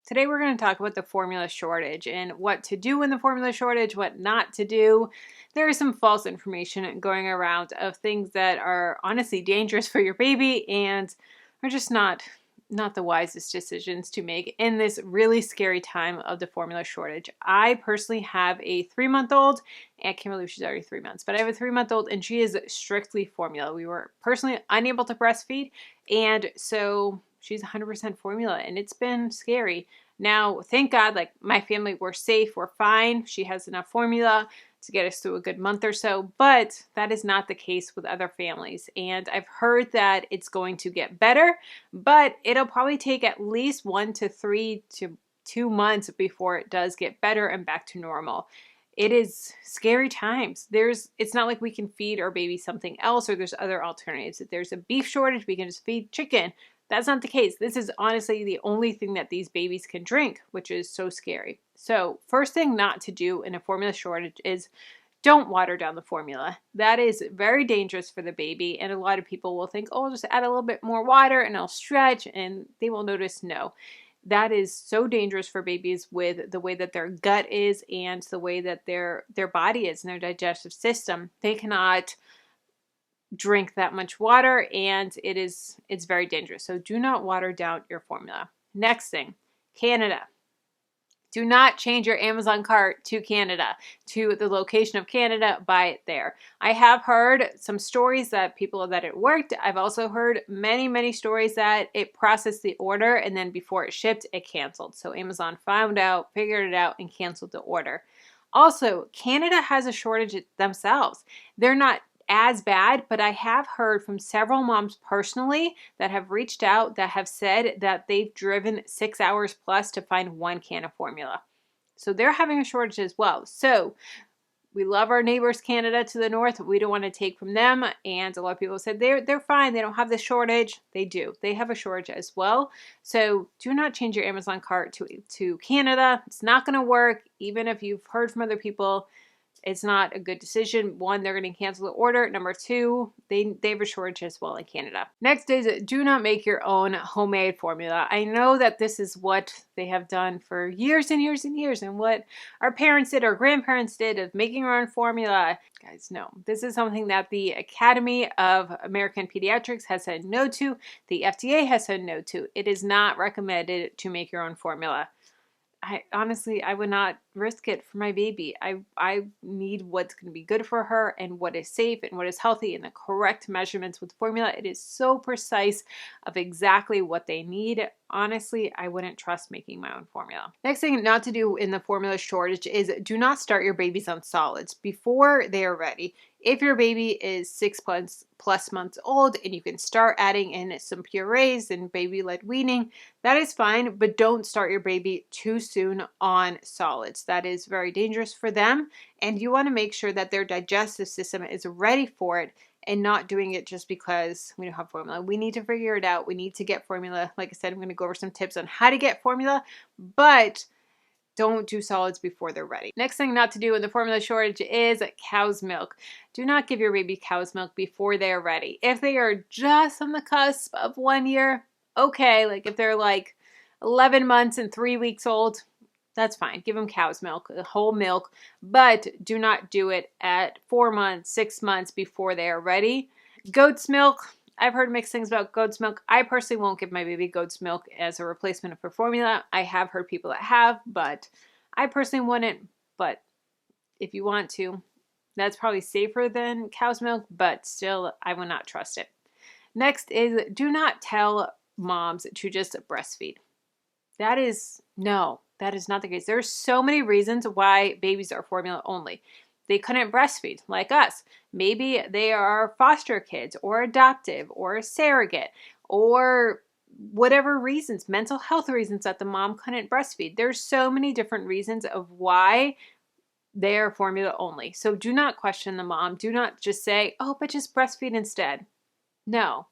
Today we're going to talk about the formula shortage and what to do in the formula shortage, what not to do. There is some false information going around of things that are honestly dangerous for your baby and are just not the wisest decisions to make in this really scary time of the formula shortage. I personally have a 3-month-old. I can't believe she's already 3 months, but I have a 3-month-old and she is strictly formula. We were personally unable to breastfeed, and so she's 100% formula, and it's been scary. Now, thank God, like my family, we're safe, we're fine. She has enough formula to get us through a good month or so, but that is not the case with other families. And I've heard that it's going to get better, but it'll probably take at least 1 to 3 to 2 months before it does get better and back to normal. It is scary times. It's not like we can feed our baby something else or there's other alternatives. If there's a beef shortage, we can just feed chicken. That's not the case. This is honestly the only thing that these babies can drink, which is so scary. So first thing not to do in a formula shortage is don't water down the formula. That is very dangerous for the baby, and a lot of people will think, oh, just add a little bit more water and I'll stretch, and they will notice no. That is so dangerous for babies with the way that their gut is and the way that their body is and their digestive system. They cannot drink that much water, and it's very dangerous. So do not water down your formula. Next thing, Canada. Do not change your Amazon cart to Canada, to the location of Canada. Buy it there. I have heard some stories that it worked. I've also heard many stories that it processed the order and then before it shipped, it canceled. So Amazon found out, figured it out, and canceled the order. Also, Canada has a shortage themselves. They're not as bad, but I have heard from several moms personally that have reached out that have said that they've driven 6 hours plus to find 1 can of formula. So they're having a shortage as well. So we love our neighbors, Canada, to the north. We don't want to take from them. And a lot of people said they're fine. They don't have the shortage. They do. They have a shortage as well. So do not change your Amazon cart to Canada. It's not going to work. Even if you've heard from other people, it's not a good decision. 1, they're going to cancel the order. Number 2, they have a shortage as well in Canada. Next is do not make your own homemade formula. I know that this is what they have done for years and years and years, and what our parents did, our grandparents did, of making our own formula. Guys, no. This is something that the Academy of American Pediatrics has said no to. The FDA has said no to. It is not recommended to make your own formula. I would not risk it for my baby. I need what's going to be good for her and what is safe and what is healthy and the correct measurements with formula. It is so precise of exactly what they need. Honestly, I wouldn't trust making my own formula. Next thing not to do in the formula shortage is do not start your babies on solids before they are ready. If your baby is 6 plus months old and you can start adding in some purees and baby-led weaning, that is fine, but don't start your baby too soon on solids. That is very dangerous for them, and you want to make sure that their digestive system is ready for it and not doing it just because we don't have formula. We need to figure it out. We need to get formula. Like I said, I'm going to go over some tips on how to get formula, but don't do solids before they're ready. Next thing not to do in the formula shortage is cow's milk. Do not give your baby cow's milk before they are ready. If they are just on the cusp of 1 year, okay. Like if they're like 11 months and 3 weeks old, that's fine. Give them cow's milk, whole milk, but do not do it at 4 months, 6 months before they are ready. Goat's milk. I've heard mixed things about goat's milk. I personally won't give my baby goat's milk as a replacement for formula. I have heard people that have, but I personally wouldn't. But if you want to, that's probably safer than cow's milk, but still, I will not trust it. Next is do not tell moms to just breastfeed. That is not the case. There are so many reasons why babies are formula only. They couldn't breastfeed like us. Maybe they are foster kids or adoptive or a surrogate or whatever reasons, mental health reasons that the mom couldn't breastfeed. There's so many different reasons of why they are formula only. So do not question the mom. Do not just say, oh, but just breastfeed instead. No,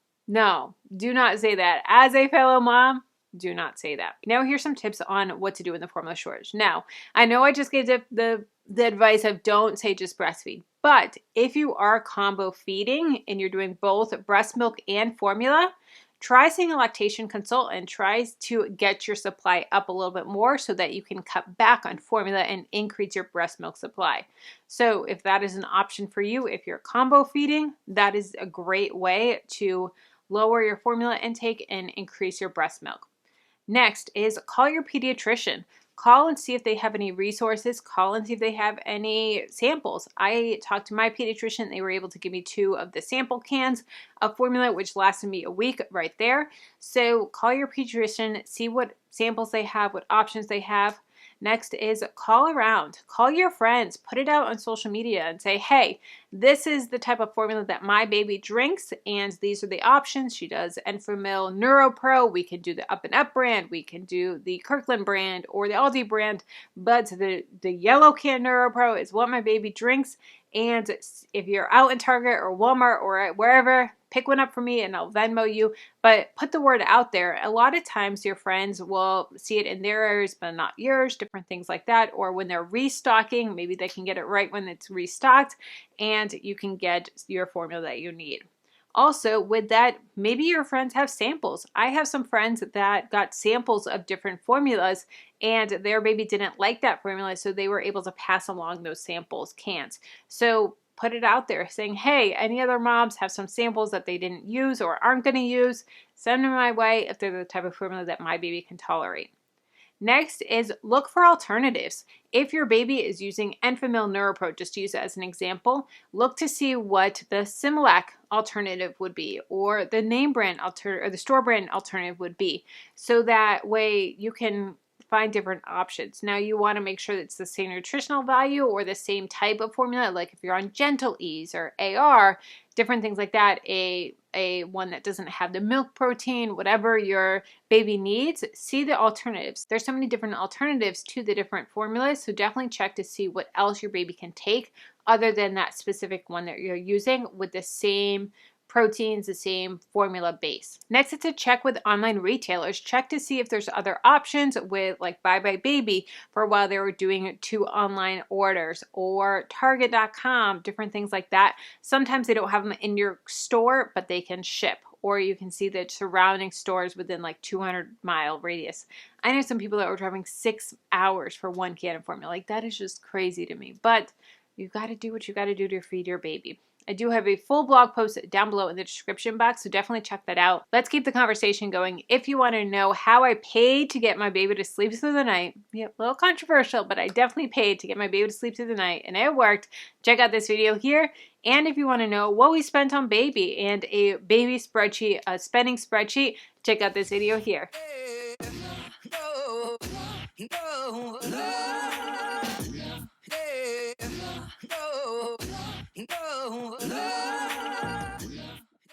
do not say that. As a fellow mom, do not say that. Now here's some tips on what to do in the formula shortage. Now, I know I just gave the advice of don't say just breastfeed, but if you are combo feeding and you're doing both breast milk and formula, try seeing a lactation consultant. Try to get your supply up a little bit more so that you can cut back on formula and increase your breast milk supply. So if that is an option for you, if you're combo feeding, that is a great way to lower your formula intake and increase your breast milk. Next is call your pediatrician. Call and see if they have any resources. Call and see if they have any samples. I talked to my pediatrician. They were able to give me 2 of the sample cans of formula, which lasted me a week right there. So call your pediatrician, see what samples they have, what options they have. Next is call around. Call your friends. Put it out on social media and say, hey, this is the type of formula that my baby drinks, and these are the options. She does Enfamil NeuroPro. We can do the Up and Up brand. We can do the Kirkland brand or the Aldi brand, but the yellow can NeuroPro is what my baby drinks. And if you're out in Target or Walmart or wherever, pick one up for me and I'll Venmo you. But put the word out there. A lot of times your friends will see it in their areas, but not yours, different things like that. Or when they're restocking, maybe they can get it right when it's restocked and you can get your formula that you need. Also, with that, maybe your friends have samples. I have some friends that got samples of different formulas and their baby didn't like that formula, so they were able to pass along those samples, cans. So put it out there saying, hey, any other moms have some samples that they didn't use or aren't going to use, send them my way if they're the type of formula that my baby can tolerate. Next is look for alternatives. If your baby is using Enfamil NeuroPro, just to use it as an example, look to see what the Similac alternative would be, or the name brand alternative, or the store brand alternative would be. So that way you can find different options. Now you want to make sure that it's the same nutritional value or the same type of formula, like if you're on Gentle Ease or AR, different things like that, a one that doesn't have the milk protein, whatever your baby needs, see the alternatives. There's so many different alternatives to the different formulas, so definitely check to see what else your baby can take other than that specific one that you're using with the same proteins, the same formula base. Next, it's a check with online retailers. Check to see if there's other options with like Bye Bye Baby. For a while they were doing 2 online orders, or Target.com, different things like that. Sometimes they don't have them in your store, but they can ship, or you can see the surrounding stores within like 200-mile radius. I know some people that were driving 6 hours for 1 can of formula. Like, that is just crazy to me, but you got to do what you got to do to feed your baby. I do have a full blog post down below in the description box, so definitely check that out. Let's keep the conversation going. If you want to know how I paid to get my baby to sleep through the night, yeah, a little controversial, but I definitely paid to get my baby to sleep through the night, and it worked. Check out this video here. And if you want to know what we spent on baby and a baby spreadsheet, a spending spreadsheet, check out this video here. No.